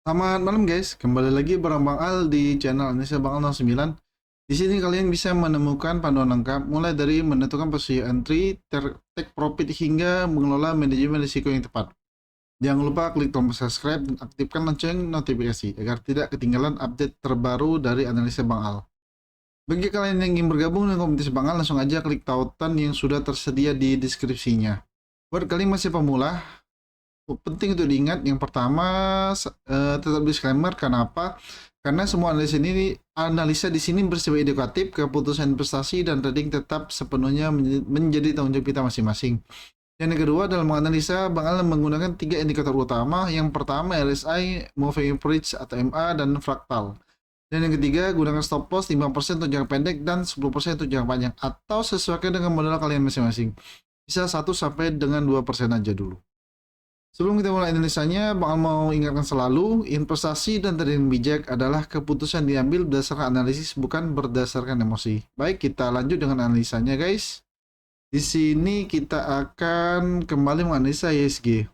Selamat malam guys, kembali lagi bareng Bang Al di channel Indonesia Bang Al 09. Di sini kalian bisa menemukan panduan lengkap mulai dari menentukan posisi entry, take profit hingga mengelola manajemen risiko yang tepat. Jangan lupa klik tombol subscribe dan aktifkan lonceng notifikasi agar tidak ketinggalan update terbaru dari analisa Bang Al. Bagi kalian yang ingin bergabung dengan komunitas Bang Al, langsung aja klik tautan yang sudah tersedia di deskripsinya. Buat kalian masih pemula, penting untuk diingat yang pertama, tetap disclaimer. Kenapa? Karena semua analisa di sini bersifat edukatif, keputusan investasi dan trading tetap sepenuhnya menjadi tanggung jawab kita masing-masing. Dan yang kedua, dalam menganalisa, Bang Alan menggunakan 3 indikator utama. Yang pertama RSI, Moving Average atau MA, dan fraktal. Dan yang ketiga, gunakan stop loss 5% untuk jangka pendek dan 10% untuk jangka panjang, atau sesuaikan dengan modal kalian masing-masing. Bisa 1 sampai dengan 2% aja dulu. Sebelum kita mulai analisanya, Bang Al mau ingatkan selalu, investasi dan trading bijak adalah keputusan diambil berdasarkan analisis, bukan berdasarkan emosi. Baik, kita lanjut dengan analisanya, guys. Di sini kita akan kembali menganalisa ISG.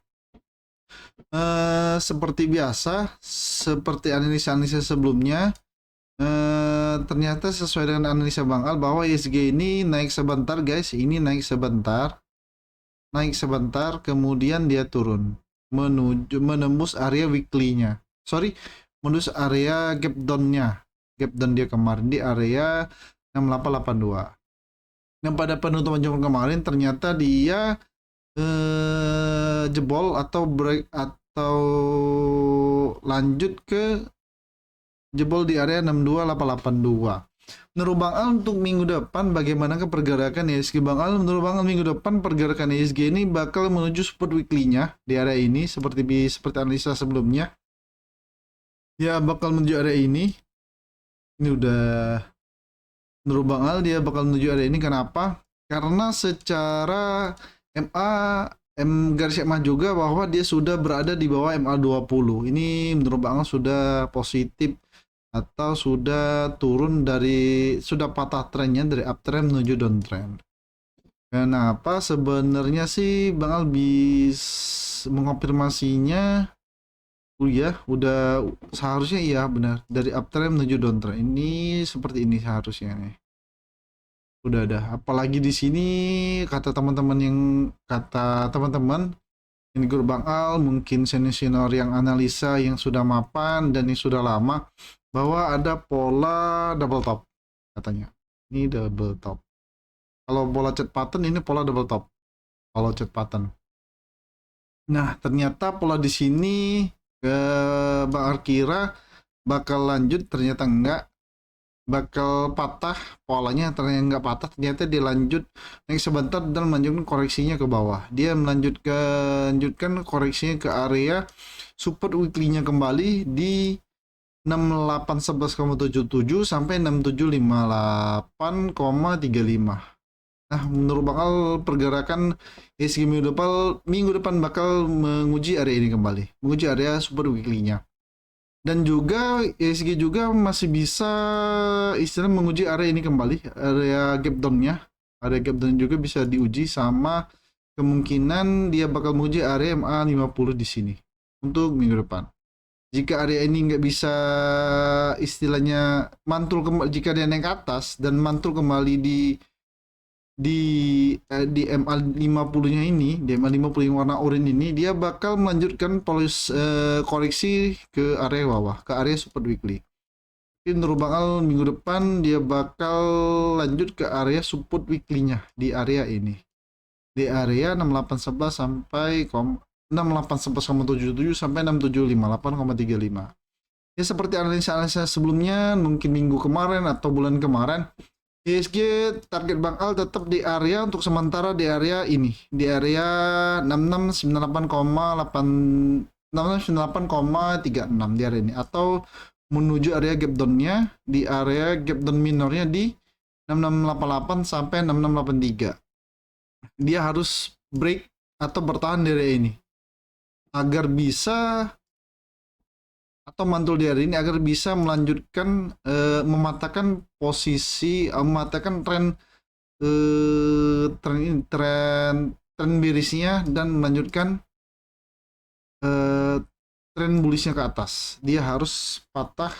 Seperti biasa, seperti analisa-analisa sebelumnya, ternyata sesuai dengan analisa Bang Al bahwa ISG ini naik sebentar, guys. Ini naik sebentar, kemudian dia turun menembus area weekly-nya. Menembus area gap down-nya. Gap down dia kemarin di area 6882. Nah, pada penutupan jam kemarin ternyata dia jebol atau break atau lanjut ke jebol di area 62882. Menurut Bang Al untuk minggu depan bagaimanakah pergerakan ISG Bang Al? Menurut Bang Al minggu depan pergerakan ISG ini bakal menuju support weekly-nya di area ini seperti analisa sebelumnya. Ya bakal menuju area ini. Ini udah menurut Bang Al dia bakal menuju area ini. Kenapa? Karena secara M garis MA juga bahwa dia sudah berada di bawah MA20. Ini menurut Bang Al sudah positif atau sudah turun sudah patah trennya dari uptrend menuju downtrend. Kenapa? Sebenarnya sih Bang Al bisa mengonfirmasinya. Udah seharusnya iya benar, dari uptrend menuju downtrend. Ini seperti ini seharusnya nih. Udah ada. Apalagi di sini kata teman-teman ini grup Bang Al, mungkin senior yang analisa yang sudah mapan dan yang sudah lama, bahwa ada pola double top katanya. Ini double top. Kalau pola chart pattern ini pola double top. Kalau chart pattern. Nah, ternyata pola di sini Bang Al kira bakal lanjut, ternyata enggak. Bakal patah polanya, ternyata nggak patah, ternyata dia lanjut naik sebentar dan melanjutkan koreksinya ke bawah. Dia melanjutkan koreksinya ke area support weekly-nya kembali di 6811,77 sampai 6758,35. Nah, menurut bakal pergerakan ISG minggu depan bakal menguji area ini kembali, menguji area support weekly-nya. Dan juga ISG juga masih bisa istilah menguji area ini kembali, area gap down-nya. Area gap down juga bisa diuji, sama kemungkinan dia bakal menguji area MA50 di sini untuk minggu depan. Jika area ini nggak bisa istilahnya mantul kembali, jika dia naik ke atas dan mantul kembali di MA50-nya ini, di MA50 yang warna oranye ini, dia bakal melanjutkan koreksi ke area bawah, ke area support weekly. Jadi menurut Bang Al minggu depan dia bakal lanjut ke area support weekly-nya di area ini. Di area 6811 sampai 6811,77 sampai 6758,35. Ya seperti analisa sebelumnya, mungkin minggu kemarin atau bulan kemarin, ISG target Bang Al tetap di area untuk sementara di area ini, di area 6698,36 di area ini, atau menuju area gap down-nya di area gap down minornya di 6688 sampai 6683. Dia harus break atau bertahan di area ini agar bisa, atau mantul di area ini agar bisa melanjutkan mematahkan posisi, mematahkan tren bearish-nya dan melanjutkan tren bullishnya ke atas. Dia harus patah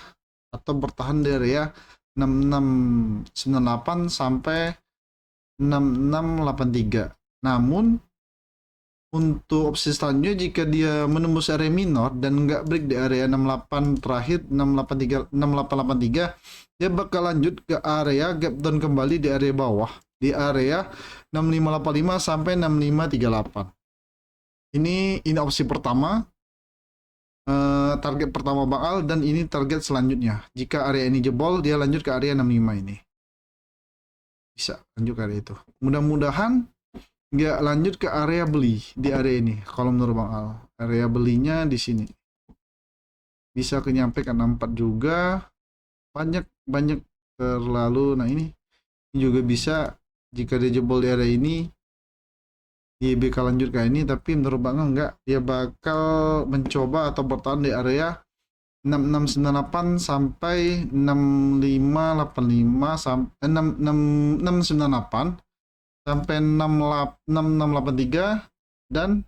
atau bertahan di area 6698 sampai 6683. Namun untuk opsi selanjutnya, jika dia menembus area minor dan nggak break di area 68 terakhir, 6883, dia bakal lanjut ke area gap down kembali di area bawah, di area 6585 sampai 6538. Ini opsi pertama, target pertama Bang Al, dan ini target selanjutnya. Jika area ini jebol, dia lanjut ke area 65 ini. Bisa lanjut ke area itu. Mudah-mudahan nggak lanjut ke area beli di area ini. Kalau menurut Bang Al, area belinya di sini bisa nyampe ke 64 juga, banyak terlalu. Nah ini juga bisa, jika dia jebol di area ini dia bakal lanjut ke ini, tapi menurut Bang Al enggak, dia bakal mencoba atau bertahan di area 6698 sampai 6585 sampai 6698 sampai 6683 dan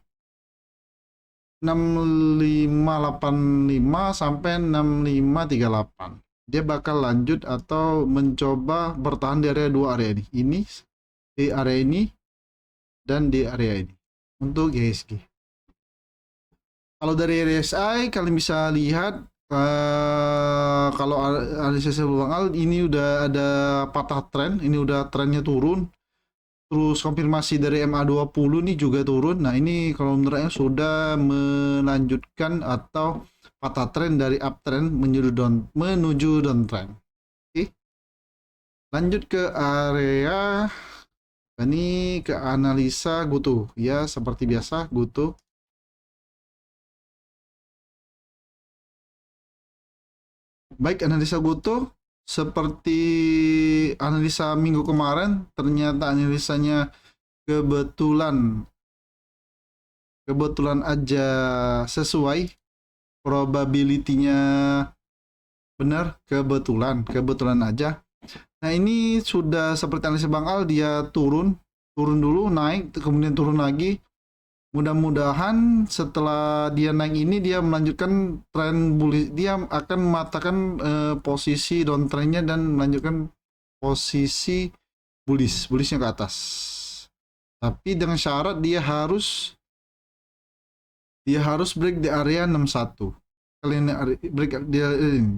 6585 sampai 6538. Dia bakal lanjut atau mencoba bertahan di area dua area ini. Ini di area ini dan di area ini untuk IHSG. Kalau dari RSI kalian bisa lihat, kalau analisis Bang Al, ini udah ada patah tren, ini udah trennya turun. Terus konfirmasi dari MA20 ini juga turun. Nah ini kalau menurutnya sudah melanjutkan atau patah tren dari uptrend menuju downtrend. Oke. Lanjut ke area ini, ke analisa GoTo. Ya seperti biasa GoTo. Baik, analisa GoTo seperti analisa minggu kemarin, ternyata analisanya kebetulan aja sesuai, probability-nya benar, kebetulan aja. Nah ini sudah seperti analisa Bang Al, dia turun dulu, naik, kemudian turun lagi. Mudah-mudahan setelah dia naik ini, dia melanjutkan tren bullish, dia akan mematahkan posisi downtrendnya dan melanjutkan posisi bullishnya ke atas. Tapi dengan syarat dia harus break di area 61. Kalian break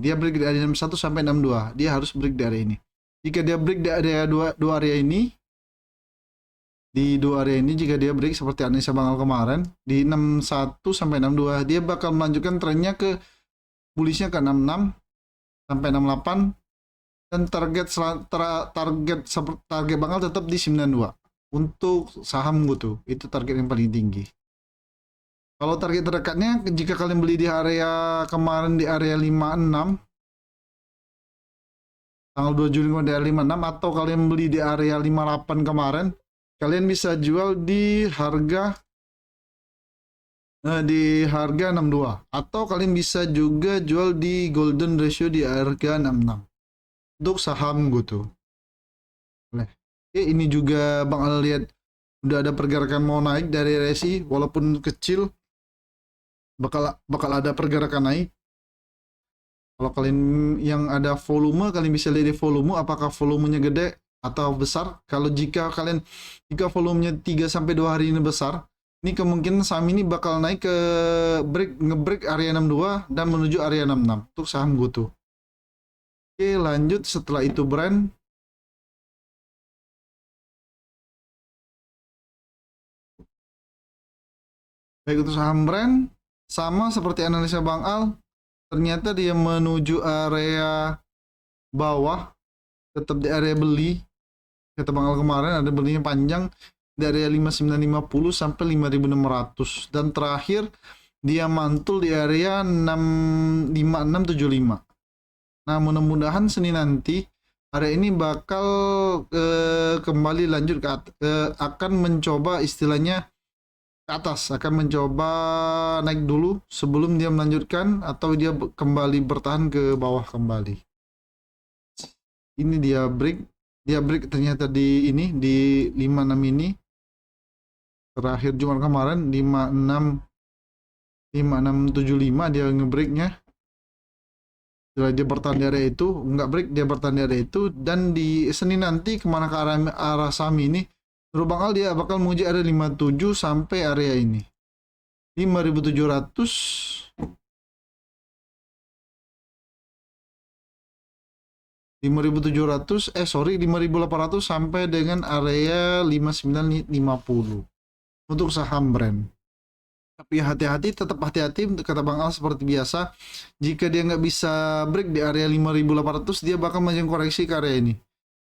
dia break di area 61 sampai 62. Dia harus break di area ini. Jika dia break di area dua area ini, di dua area ini, jika dia break seperti analisa Bang Al kemarin di 61 sampai 62, dia bakal melanjutkan trennya ke bullishnya ke 66 sampai 68, dan target Bang Al tetap di 92 untuk saham GoTo. Itu target yang paling tinggi. Kalau target terdekatnya, jika kalian beli di area kemarin di area 56 tanggal 2 Juli di area 56, atau kalian beli di area 58 kemarin, kalian bisa jual di harga 62, atau kalian bisa juga jual di golden ratio di harga 66 untuk saham GoTo. Ini juga Bang Al lihat udah ada pergerakan mau naik dari RSI, walaupun kecil bakal ada pergerakan naik. Kalau kalian yang ada volume, kalian bisa lihat di volume apakah volumenya gede atau besar. Kalau jika volumenya 3 sampai 2 hari ini besar, ini kemungkinan saham ini bakal naik ke ngebreak area 62 dan menuju area 66 untuk saham GoTo. Oke, lanjut setelah itu brand. Baik, untuk saham brand sama seperti analisa Bang Al, ternyata dia menuju area bawah, tetap di area beli. Kata Bang Al kemarin ada belinya panjang dari area 5950 sampai 5600, dan terakhir dia mantul di area 5675. Nah, mudah-mudahan Senin nanti area ini bakal kembali lanjut akan mencoba istilahnya ke atas, akan mencoba naik dulu sebelum dia melanjutkan, atau dia kembali bertahan ke bawah kembali. Ini dia break ternyata di 56 ini terakhir Jumat kemarin 56 5675 dia ngebreaknya. Setelah dia bertahan di area itu, nggak break, dia bertahan di area itu, dan di Senin nanti kemana ke arah saham ini, menurut Bang Al dia bakal menguji area 57 sampai area ini 5700, 5700, 5800 sampai dengan area 5950 untuk saham brand. Tapi hati-hati, tetap hati-hati, kata Bang Al seperti biasa. Jika dia nggak bisa break di area 5800, dia bakal maju koreksi ke area ini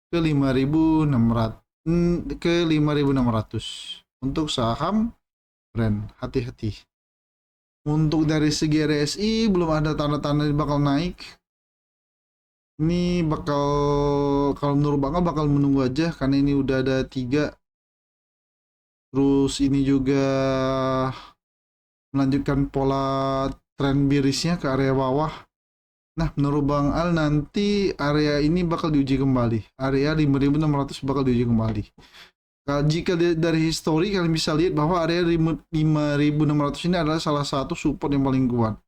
ke 5600, ke 5600 untuk saham brand. Hati-hati. Untuk dari segi RSI belum ada tanda-tanda bakal naik. Ini bakal, kalau menurut Bang Al bakal menunggu aja karena ini udah ada 3. Terus ini juga melanjutkan pola tren bearishnya ke area bawah. Nah, menurut Bang Al nanti area ini bakal diuji kembali. Area 5600 bakal diuji kembali. Jika dari histori kalian bisa lihat bahwa area 5600 ini adalah salah satu support yang paling kuat.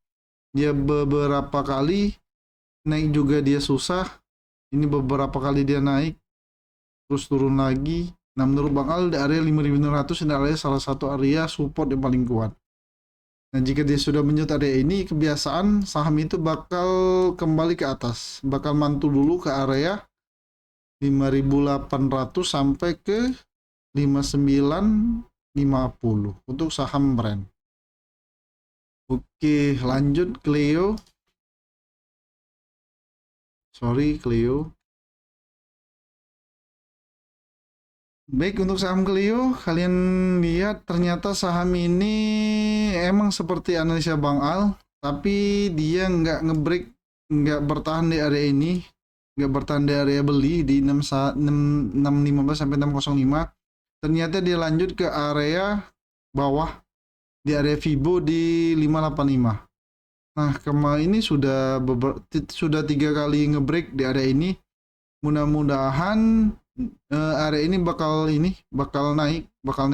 Dia beberapa kali naik juga dia susah. Ini beberapa kali dia naik terus turun lagi. Nah, menurut Bang Al di area 5600 ini adalah salah satu area support yang paling kuat. Nah, jika dia sudah menyentuh area ini, kebiasaan saham itu bakal kembali ke atas, bakal mantul dulu ke area 5800 sampai ke 5950 untuk saham brand. Oke, lanjut Clio. Clio. Baik, untuk saham Clio, kalian lihat ternyata saham ini emang seperti analisa Bang Al, tapi dia nggak ngebreak, nggak bertahan di area ini, nggak bertahan di area beli di 615 sampai 605. Ternyata dia lanjut ke area bawah di area Fibo di 585. Nah, kemarin ini sudah 3 kali ngebreak di area ini. Mudah-mudahan area ini bakal naik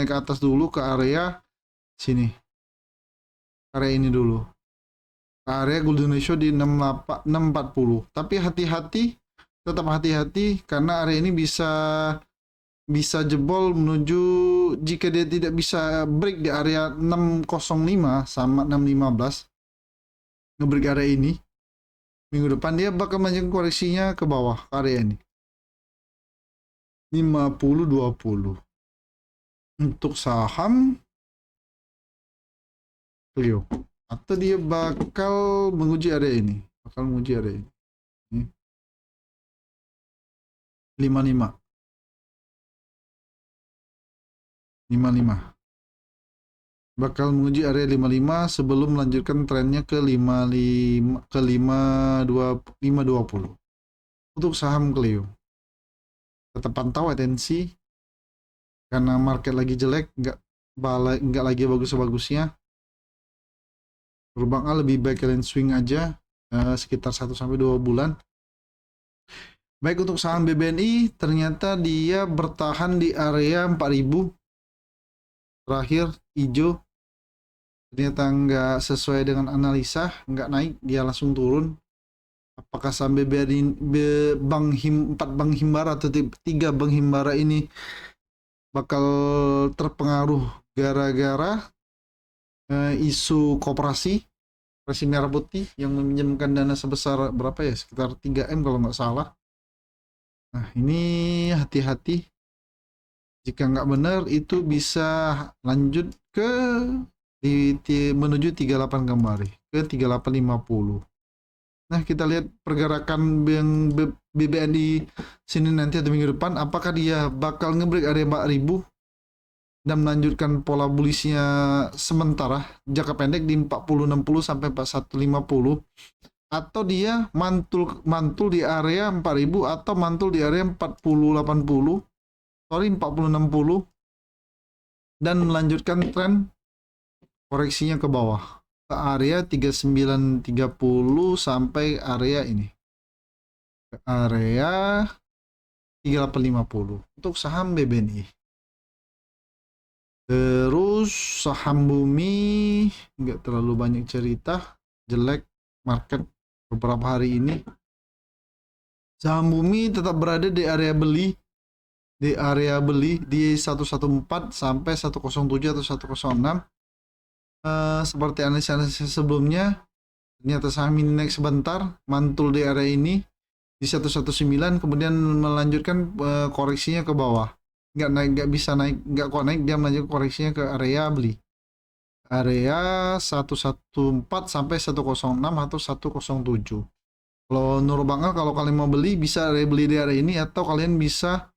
ke atas dulu ke area sini. Area ini dulu. Ke area golden ratio di 640. Tapi hati-hati, tetap hati-hati karena area ini bisa jebol menuju, jika dia tidak bisa break di area 605 sama 615, ngebreak area ini, minggu depan dia bakal melanjutkan koreksinya ke bawah ke area ini 50-20 untuk saham Clio, atau dia bakal menguji area ini, 55 bakal menguji area 55 sebelum melanjutkan trennya ke 520 untuk saham Clio. Tetap pantau atensi karena market lagi jelek, nggak lagi bagus-bagusnya. Bang A lebih baik kalian swing aja sekitar 1-2 bulan. Baik, untuk saham BBNI ternyata dia bertahan di area 4000. Terakhir hijau, ternyata nggak sesuai dengan analisa, nggak naik, dia langsung turun. Apakah saham BBNI, 4 bank himbara atau 3 bank himbara ini bakal terpengaruh gara-gara isu koperasi merah putih yang meminjamkan dana sebesar berapa ya, sekitar 3M kalau nggak salah. Nah, ini hati-hati, jika nggak benar itu bisa lanjut ke menuju 38 kembali ke 3850. Nah, kita lihat pergerakan BBN di sini nanti atau minggu depan, apakah dia bakal ngebreak area 4000 dan melanjutkan pola bullishnya sementara jangka pendek di 4060 sampai 4150, atau dia mantul di area 4000 atau mantul di area 4060 dan melanjutkan tren koreksinya ke bawah ke area 3930 sampai area ini, ke area 3850 untuk saham BBNI. Terus saham bumi nggak terlalu banyak cerita, jelek market beberapa hari ini. Saham bumi tetap berada di area beli, di 114 sampai 107 atau 106. Seperti analisis sebelumnya, ternyata saham ini naik sebentar, mantul di area ini di 119, kemudian melanjutkan koreksinya ke bawah. Nggak bisa naik, nggak kuat naik, dia melanjutkan koreksinya ke area beli. Area 114 sampai 106 atau 107. Kalau menurut Bang Al, kalau kalian mau beli bisa beli di area ini, atau kalian bisa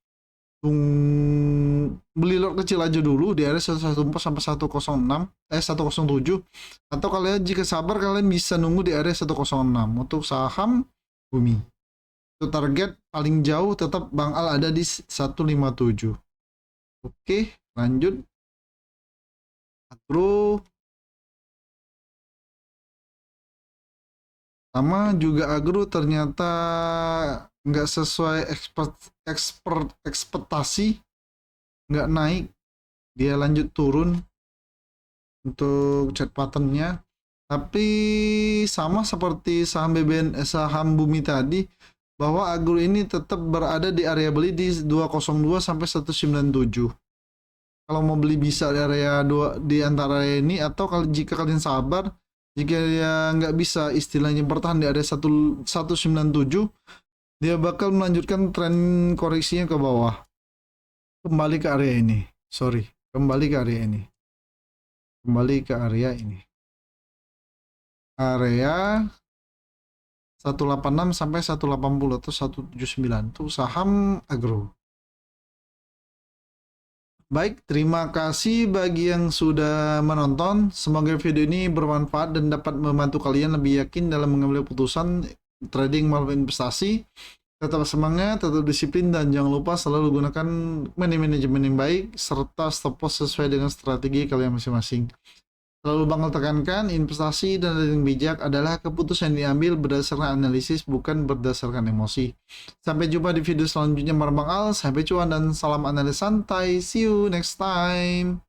beli lot kecil aja dulu di area 114 sampai 107, atau kalian jika sabar kalian bisa nunggu di area 106 untuk saham bumi. Untuk target paling jauh tetap Bang Al ada di 157. Oke, lanjut. Agro sama juga, agro ternyata nggak sesuai ekspektasi, nggak naik, dia lanjut turun untuk chart patternnya. Tapi sama seperti saham saham bumi tadi, bahwa agro ini tetap berada di area beli di 202 sampai 197. Kalau mau beli bisa di area 2 di antara area ini, atau kalau jika kalian sabar, jika dia nggak bisa istilahnya bertahan di area 197, dia bakal melanjutkan tren koreksinya ke bawah. Kembali ke area ini. Kembali ke area ini. Area 186 sampai 180 atau 179 itu saham agro. Baik, terima kasih bagi yang sudah menonton. Semoga video ini bermanfaat dan dapat membantu kalian lebih yakin dalam mengambil keputusan trading maupun investasi. Tetap semangat, tetap disiplin, dan jangan lupa selalu gunakan manajemen yang baik serta stop loss sesuai dengan strategi kalian masing-masing. Selalu Bang Al tekankan, investasi dan trading bijak adalah keputusan yang diambil berdasarkan analisis, bukan berdasarkan emosi. Sampai jumpa di video selanjutnya, Bang Al. Sampai cuan dan salam analis santai. See you next time.